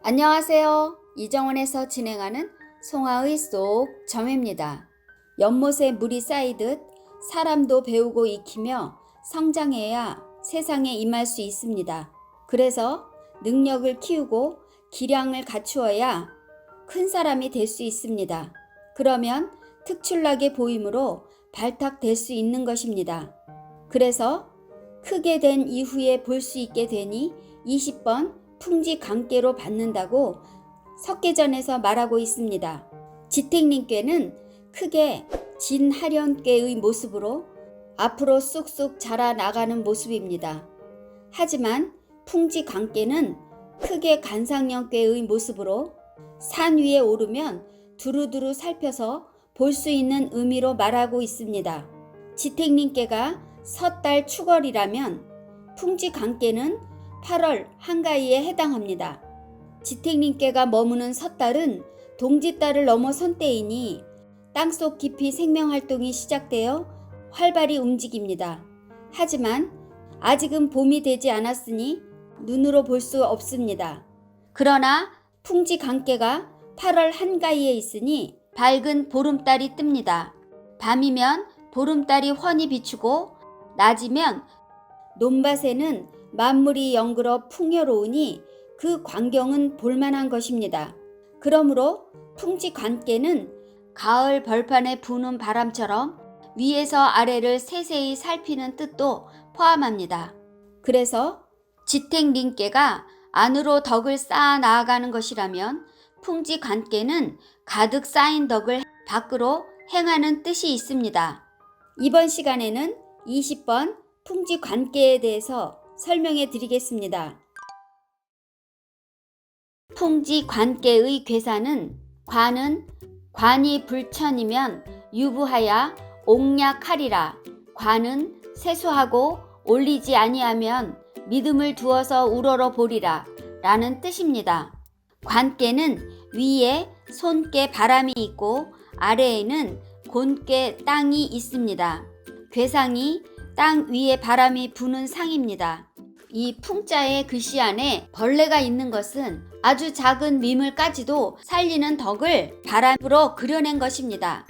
안녕하세요. 이정원에서 진행하는 송하의 쏙 점입니다. 연못에 물이 쌓이듯 사람도 배우고 익히며 성장해야 세상에 임할 수 있습니다. 그래서 능력을 키우고 기량을 갖추어야 큰 사람이 될 수 있습니다. 그러면 특출나게 보임으로 발탁될 수 있는 것입니다. 그래서 크게 된 이후에 볼 수 있게 되니 20번 풍지관계로 받는다고 석계전에서 말하고 있습니다. 지택님께는 크게 진하련께의 모습으로 앞으로 쑥쑥 자라나가는 모습입니다. 하지만 풍지관계는 크게 간상년께의 모습으로 산 위에 오르면 두루두루 살펴서 볼 수 있는 의미로 말하고 있습니다. 지택님께가 섣달 추걸이라면 풍지관계는 8월 한가위에 해당합니다. 지택님께가 머무는 섣달은 동짓달을 넘어선 때이니 땅속 깊이 생명활동이 시작되어 활발히 움직입니다. 하지만 아직은 봄이 되지 않았으니 눈으로 볼 수 없습니다. 그러나 풍지관계가 8월 한가위에 있으니 밝은 보름달이 뜹니다. 밤이면 보름달이 훤히 비추고 낮이면 논밭에는 만물이 영그러 풍요로우니 그 광경은 볼만한 것입니다. 그러므로 풍지관계는 가을 벌판에 부는 바람처럼 위에서 아래를 세세히 살피는 뜻도 포함합니다. 그래서 지택님께가 안으로 덕을 쌓아 나아가는 것이라면 풍지관계는 가득 쌓인 덕을 밖으로 행하는 뜻이 있습니다. 이번 시간에는 20번 풍지관계에 대해서 설명해 드리겠습니다. 풍지관계의 괴사는 관은 관이 불천이면 유부하야 옥약하리라. 관은 세수하고 올리지 아니하면 믿음을 두어서 우러러 보리라 라는 뜻입니다. 관께는 위에 손께 바람이 있고 아래에는 곤께 땅이 있습니다. 괴상이 땅 위에 바람이 부는 상입니다. 이 풍자의 글씨 안에 벌레가 있는 것은 아주 작은 미물까지도 살리는 덕을 바람으로 그려낸 것입니다.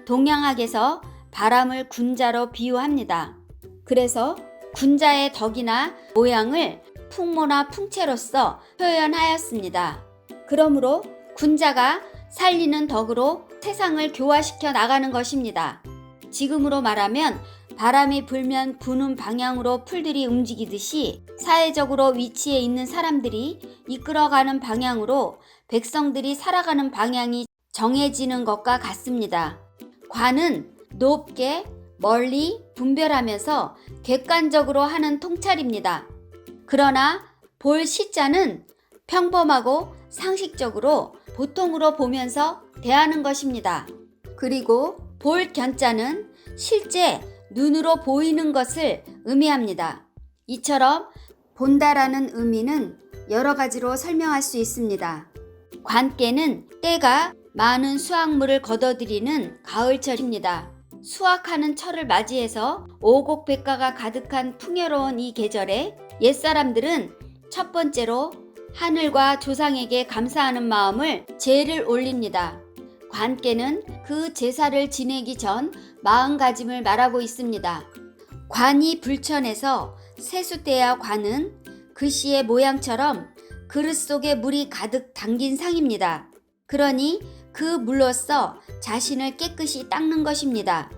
동양학에서 바람을 군자로 비유합니다. 그래서 군자의 덕이나 모양을 풍모나 풍채로서 표현하였습니다. 그러므로 군자가 살리는 덕으로 세상을 교화시켜 나가는 것입니다. 지금으로 말하면 바람이 불면 부는 방향으로 풀들이 움직이듯이 사회적으로 위치해 있는 사람들이 이끌어가는 방향으로 백성들이 살아가는 방향이 정해지는 것과 같습니다. 관은 높게 멀리 분별하면서 객관적으로 하는 통찰입니다. 그러나 볼 시자는 평범하고 상식적으로 보통으로 보면서 대하는 것입니다. 그리고 볼 견자는 실제 눈으로 보이는 것을 의미합니다. 이처럼 본다라는 의미는 여러 가지로 설명할 수 있습니다. 관께는 때가 많은 수확물을 거둬들이는 가을철입니다. 수확하는 철을 맞이해서 오곡백과가 가득한 풍요로운 이 계절에 옛사람들은 첫 번째로 하늘과 조상에게 감사하는 마음을 제를 올립니다. 관께는 그 제사를 지내기 전 마음가짐을 말하고 있습니다. 관이 불천에서 세수대야 관은 글씨의 모양처럼 그릇 속에 물이 가득 담긴 상입니다. 그러니 그 물로써 자신을 깨끗이 닦는 것입니다.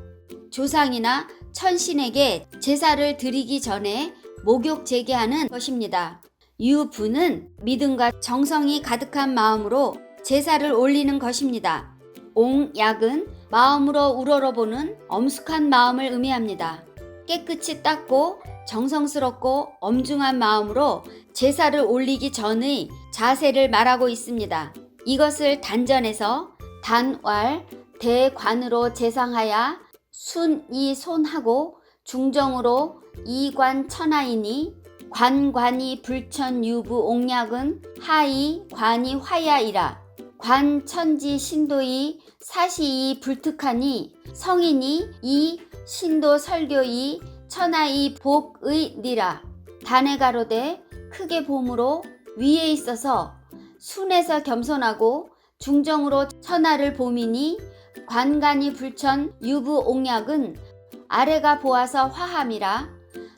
조상이나 천신에게 제사를 드리기 전에 목욕 제기하는 것입니다. 유부는 믿음과 정성이 가득한 마음으로 제사를 올리는 것입니다. 옥약은 마음으로 우러러보는 엄숙한 마음을 의미합니다. 깨끗이 닦고 정성스럽고 엄중한 마음으로 제사를 올리기 전의 자세를 말하고 있습니다. 이것을 단전에서 단왈 대관으로 제상하야 순이손하고 중정으로 이관천하이니 관관이 불천유부 옥약은 하이 관이 화야이라. 관천지 신도이 사시이 불특하니 성인이 이 신도 설교이 천하이 복의 니라. 단에 가로되 크게 봄으로 위에 있어서 순에서 겸손하고 중정으로 천하를 보미니 관간이 불천 유부옥약은 아래가 보아서 화함이라.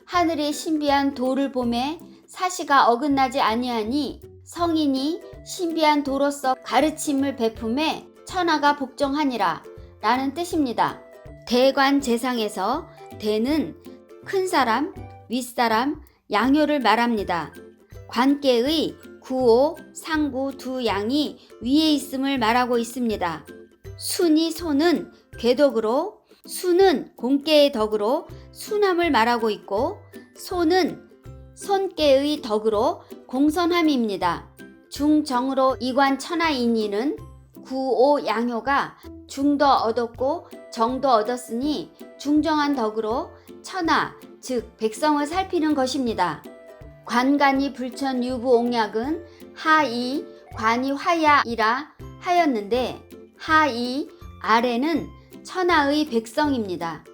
하늘의 신비한 도를 보매 사시가 어긋나지 아니하니 성인이 신비한 도로서 가르침을 베품에 천하가 복종하니라 라는 뜻입니다. 대관제상에서 대는 큰 사람, 윗사람, 양효를 말합니다. 관계의 구오, 상구 두 양이 위에 있음을 말하고 있습니다. 순이 소는 궤덕으로, 수는 공께의 덕으로 순함을 말하고 있고, 소는 손께의 덕으로 공손함입니다. 중정으로 이관 천하인이는 구오 양효가 중도 얻었고 정도 얻었으니 중정한 덕으로 천하, 즉 백성을 살피는 것입니다. 관간이 불천 유부옥약은 하이, 관이 화야이라 하였는데 하이, 아래는 천하의 백성입니다.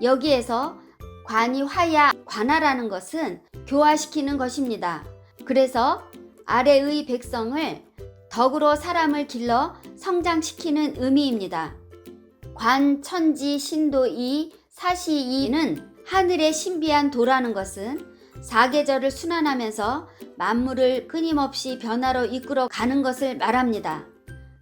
여기에서 관이 화야, 관하라는 것은 교화시키는 것입니다. 그래서 아래의 백성을 덕으로 사람을 길러 성장시키는 의미입니다. 관, 천지, 신도이, 사시이는 하늘의 신비한 도라는 것은 사계절을 순환하면서 만물을 끊임없이 변화로 이끌어 가는 것을 말합니다.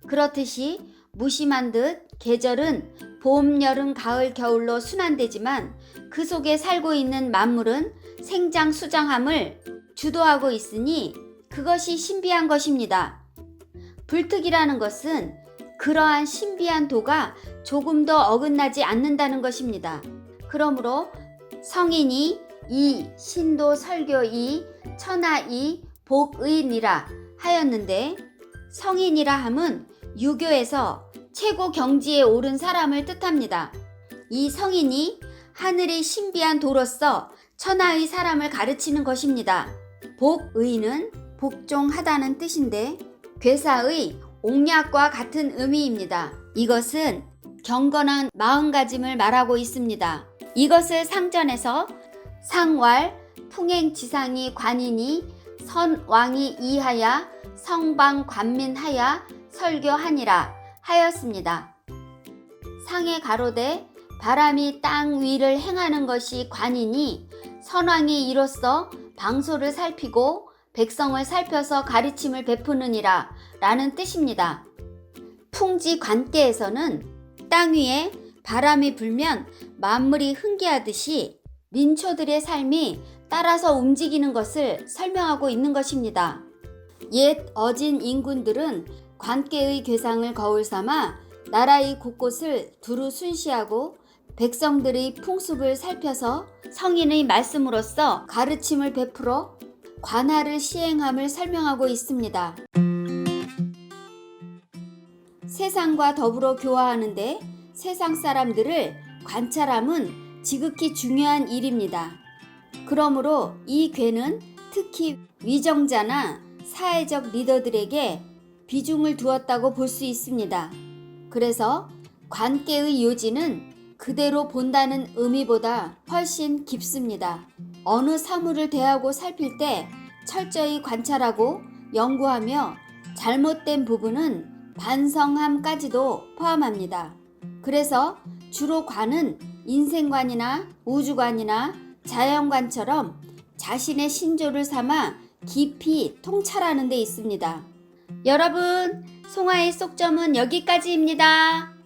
그렇듯이 무심한 듯 계절은 봄, 여름, 가을, 겨울로 순환되지만 그 속에 살고 있는 만물은 생장, 수장함을 주도하고 있으니 그것이 신비한 것입니다. 불특이라는 것은 그러한 신비한 도가 조금 더 어긋나지 않는다는 것입니다. 그러므로 성인이 이, 신도, 설교이, 천하이, 복의니라 하였는데 성인이라 함은 유교에서 최고 경지에 오른 사람을 뜻합니다. 이 성인이 하늘의 신비한 도로서 천하의 사람을 가르치는 것입니다. 복의는 복종하다는 뜻인데 괴사의 옥약과 같은 의미입니다. 이것은 경건한 마음가짐을 말하고 있습니다. 이것을 상전에서 상왈, 풍행지상이 관이니 선왕이 이하야 성방 관민하야 설교하니라 하였습니다. 상에 가로되 바람이 땅 위를 행하는 것이 관이니 선왕이 이로써 방소를 살피고 백성을 살펴서 가르침을 베푸느니라 라는 뜻입니다. 풍지관계에서는 땅 위에 바람이 불면 만물이 흥기하듯이 민초들의 삶이 따라서 움직이는 것을 설명하고 있는 것입니다. 옛 어진 인군들은 관계의 괴상을 거울 삼아 나라의 곳곳을 두루 순시하고 백성들의 풍습을 살펴서 성인의 말씀으로써 가르침을 베풀어 관할을 시행함을 설명하고 있습니다. 세상과 더불어 교화하는데 세상 사람들을 관찰함은 지극히 중요한 일입니다. 그러므로 이 괴는 특히 위정자나 사회적 리더들에게 비중을 두었다고 볼 수 있습니다. 그래서 관계의 요지는 그대로 본다는 의미보다 훨씬 깊습니다. 어느 사물을 대하고 살필 때 철저히 관찰하고 연구하며 잘못된 부분은 반성함까지도 포함합니다. 그래서 주로 관은 인생관이나 우주관이나 자연관처럼 자신의 신조를 삼아 깊이 통찰하는 데 있습니다. 여러분, 송아의 속점은 여기까지입니다.